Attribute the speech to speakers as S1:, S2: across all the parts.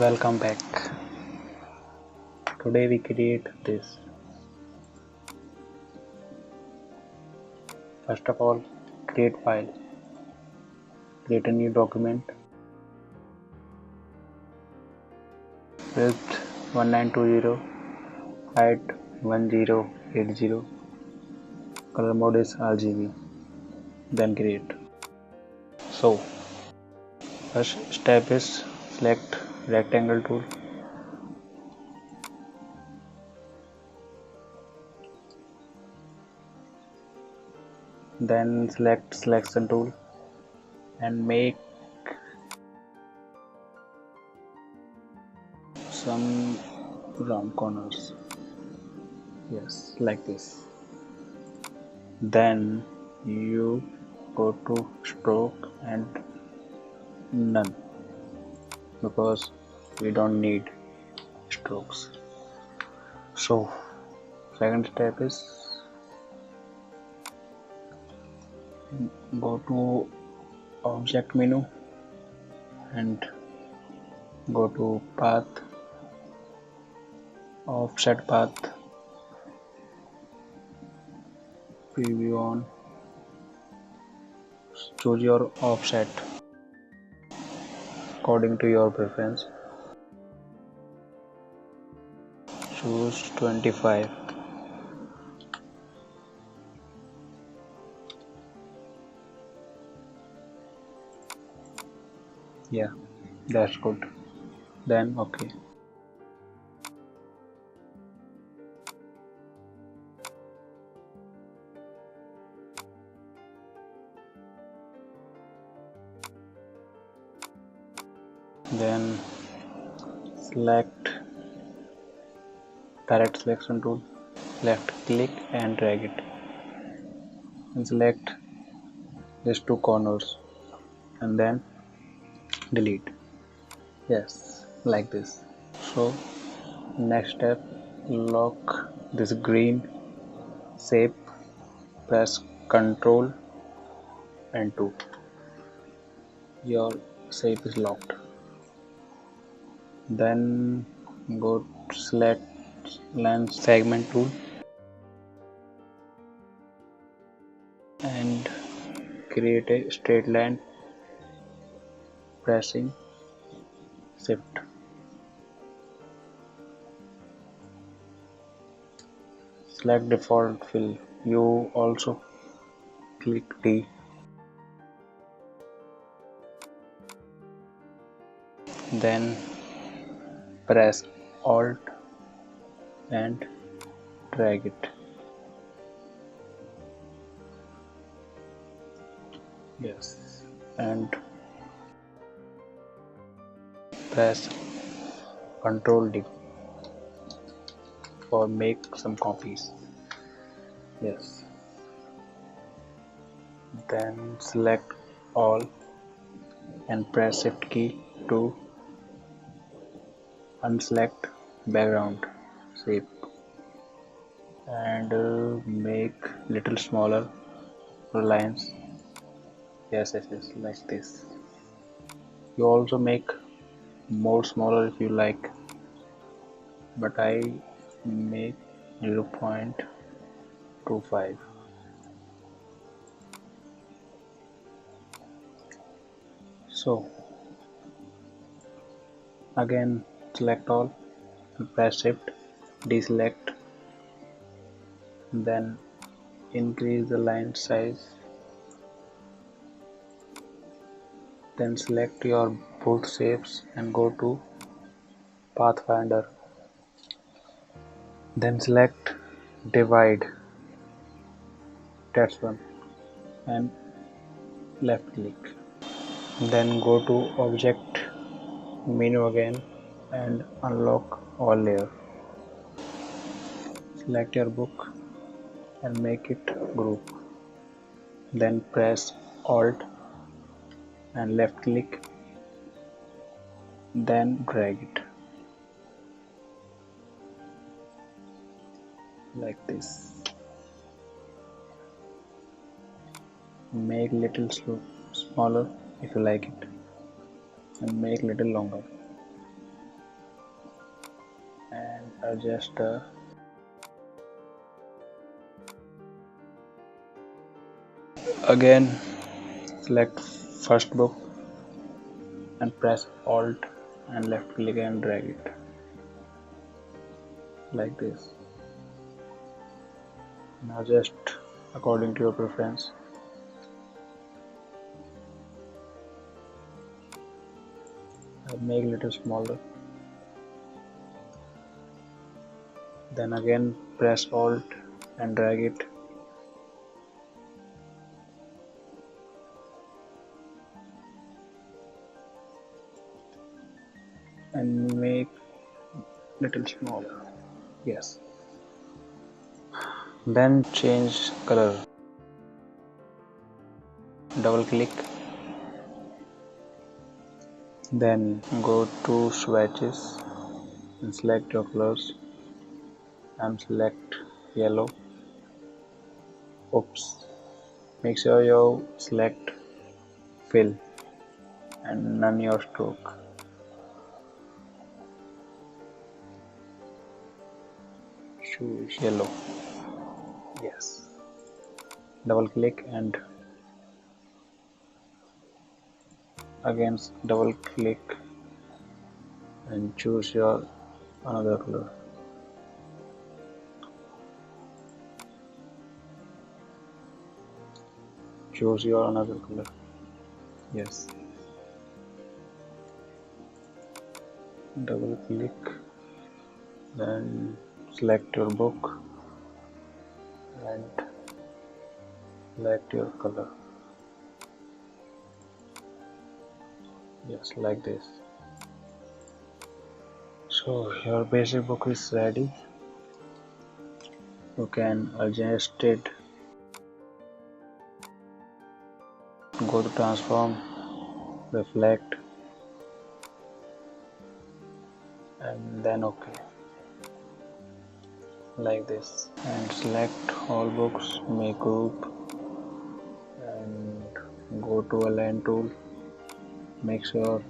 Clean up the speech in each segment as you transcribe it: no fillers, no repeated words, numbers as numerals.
S1: Welcome back. Today we create this. First of all, create file. Create a new document. Width 1920, height 1080. Color mode is RGB. Then create. So, first step is select rectangle tool. Then select selection tool and make some round corners. Yes, like this. Then you go to stroke and none, because we don't need strokes. So second step is go to object menu and go to path, offset path, preview on, choose your offset according to your preference. Choose 25. Yeah, that's good. Then okay. Then select direct selection tool, left click and drag it, and select these two corners and then delete. Yes, like this. So next step, lock this green shape, press Ctrl and 2. Your shape is locked. Then go to select line segment tool and create a straight line pressing shift. Select default fill. You also click D. Then press Alt and drag it. Yes, and press Ctrl D for make some copies. Yes. Then select all and press shift key to unselect background shape and make little smaller lines. Yes, like this. You also make more smaller if you like, but I make 0.25. So again select all and press shift, deselect, then increase the line size, then select your both shapes and go to Pathfinder, then select divide, that's one, and left click, then go to object menu again and unlock all layer. Select your book and make it group, then press alt and left click, then drag it like this. Make little smaller if you like it and make little longer. adjust again select first book and press alt and left click and drag it like this. Now just according to your preference. I'll make a little smaller. Then again press alt and drag it. And make little smaller. Yes. Then change color. Double click. Then go to swatches and select your colors. And select yellow. Oops. Make sure you select fill and none your stroke. Choose yellow. Yes. Double click and again double click and choose your another color. Choose your another color. Yes. Double click, then select your book and select your color. Yes, like this. So your basic book is ready. You can adjust it. Go to transform, reflect, and then OK. Like this. And select all books, make group, and go to align tool. Make sure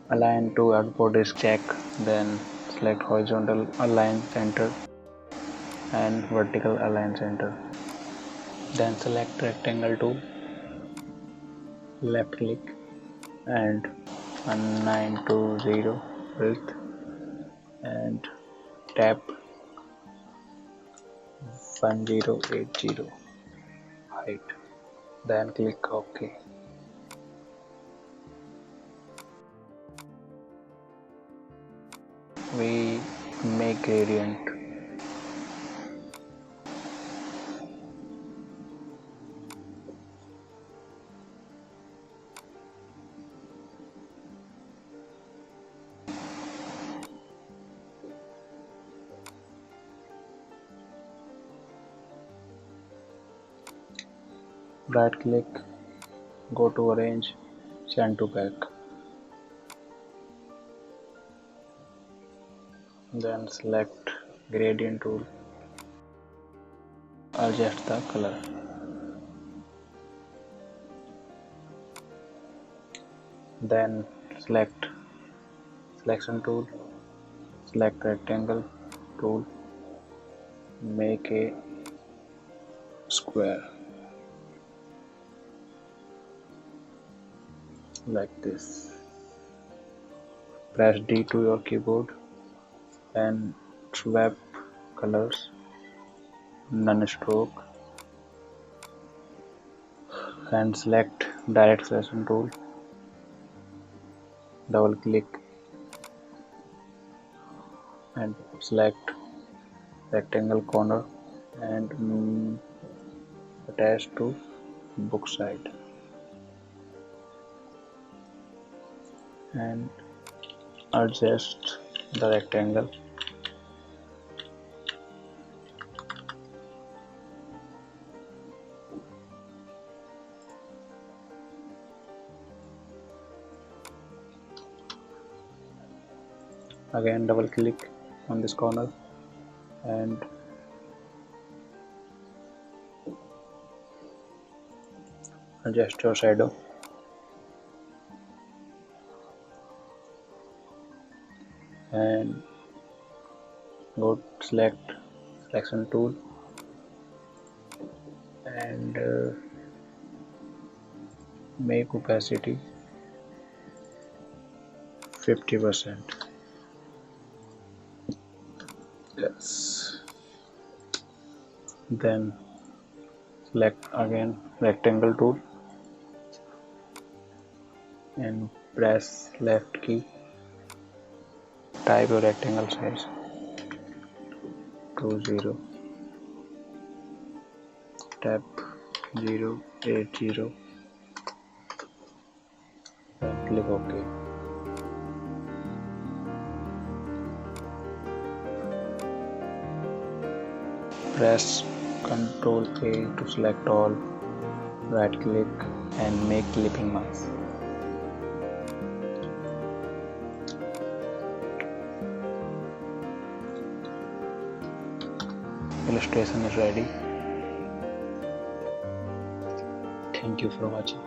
S1: align to output is check. Then select horizontal align center and vertical align center. Then select rectangle tool, left click and 1920 width and tap 1080 height. Then click OK. We make gradient. Right click, go to arrange, send to back. Then select gradient tool, adjust the color. Then select selection tool, select rectangle tool, make a square like this. Press D to your keyboard and swap colors, none stroke, and select direct selection tool. Double click and select rectangle corner and attach to book side and adjust the rectangle. Again double click on this corner and adjust your shadow and go select selection tool and make opacity 50%. Yes. Then select again rectangle tool and press left key. Type your rectangle size 20. Tap 080 and click OK. Press Ctrl A to select all, right click and make clipping mask. Illustration is ready. Thank you for watching.